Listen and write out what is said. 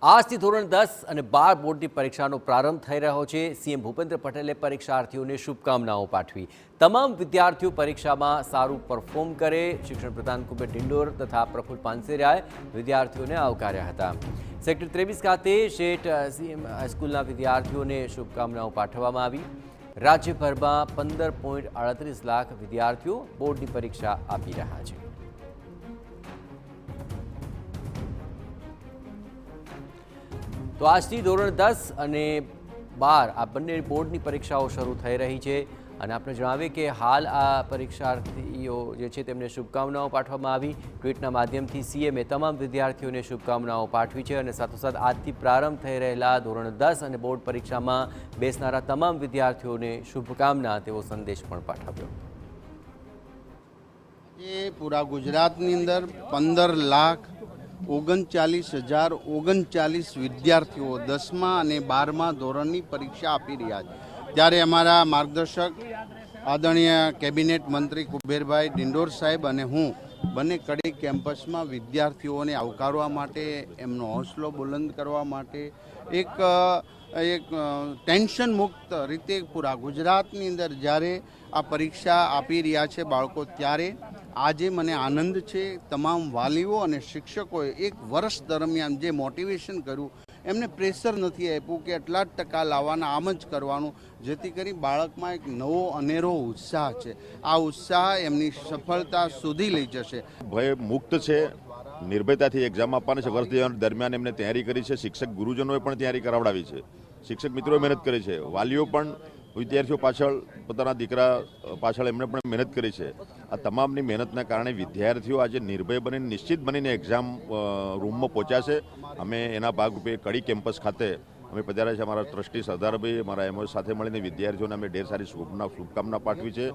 આજથી ધોરણ 10 અને 12 બોર્ડની પરીક્ષાનો પ્રારંભ થઈ રહ્યો છે। સીએમ ભૂપેન્દ્ર પટેલે પરીક્ષાર્થીઓને શુભકામનાઓ પાઠવી। તમામ વિદ્યાર્થીઓ પરીક્ષામાં સારું પરફોર્મ કરે। શિક્ષણ પ્રધાન કુબેર ડિંડોર તથા પ્રફુલ્લ પાનસેરિયાએ વિદ્યાર્થીઓને આવકાર્યા હતા। સેક્ટર 23 ખાતે શેઠ સીએમ હાઈસ્કૂલના વિદ્યાર્થીઓને શુભકામનાઓ પાઠવવામાં આવી। રાજ્યભરમાં 15.38 લાખ વિદ્યાર્થીઓ બોર્ડની પરીક્ષા આપી રહ્યા છે। તો આજથી ધોરણ 10 અને 12 આ બંને બોર્ડની પરીક્ષાઓ શરૂ થઈ રહી છે અને આપણે જણાવીએ કે હાલ આ પરીક્ષાર્થીઓ જે છે તેમને શુભકામનાઓ પાઠવવામાં આવી। ટ્વીટના માધ્યમથી સીએમએ તમામ વિદ્યાર્થીઓને શુભકામનાઓ પાઠવી છે અને સાથોસાથ આજથી પ્રારંભ થઈ રહેલા ધોરણ 10 અને બોર્ડ પરીક્ષામાં બેસનારા તમામ વિદ્યાર્થીઓને શુભકામના તેવો સંદેશ પણ પાઠવ્યો। પૂરા ગુજરાતની અંદર 15,39,039 વિદ્યાર્થીઓ 10મા અને 12મા ધોરણની પરીક્ષા આપી રહ્યા છે। ત્યારે અમારા માર્ગદર્શક આદરણીય કેબિનેટ મંત્રી કુબેરભાઈ ડિંડોર સાહેબ અને હું બંને કડી કેમ્પસમાં વિદ્યાર્થીઓને આવકારવા માટે, એમનો હોંસલો બુલંદ કરવા માટે એક ટેન્શન મુક્ત રીતે પૂરા ગુજરાતની અંદર જ્યારે આ પરીક્ષા આપી રહ્યા છે બાળકો, ત્યારે આજે મને આનંદ છે। તમામ વાલીઓ અને શિક્ષકોએ એક વર્ષ દરમિયાન જે મોટિવેશન કર્યું, એમને પ્રેશર નથી આપ્યું કે એટલા જ ટકા લાવવાના, આમ જ કરવાનું, જેથી કરી બાળકમાં એક નવો અનેરો ઉત્સાહ છે। આ ઉત્સાહ એમની સફળતા સુધી લઈ જશે। ભય મુક્ત છે, નિર્ભયતાથી એક્ઝામ આપવાની છે। વર્ષ દરમિયાન એમને તૈયારી કરી છે। શિક્ષક ગુરુજનોએ પણ તૈયારી કરાવડાવી છે, શિક્ષક મિત્રોએ મહેનત કરી છે, વાલીઓ પણ વિદ્યાર્થીઓ પાછળ, પોતાના દીકરા પાછળ એમણે પણ મહેનત કરી છે। આ તમામની મહેનતના કારણે વિદ્યાર્થીઓ આજે નિર્ભય બનીને, નિશ્ચિત બનીને એક્ઝામ રૂમમાં પહોંચ્યા છે। અમે એના ભાગરૂપે કડી કેમ્પસ ખાતે અમે પધાર્યા છે। અમારા ટ્રસ્ટી સરદારભાઈ, અમારા એમઓ સાથે મળીને વિદ્યાર્થીઓને અમે ઢેર સારી શુભકામના પાઠવી છે।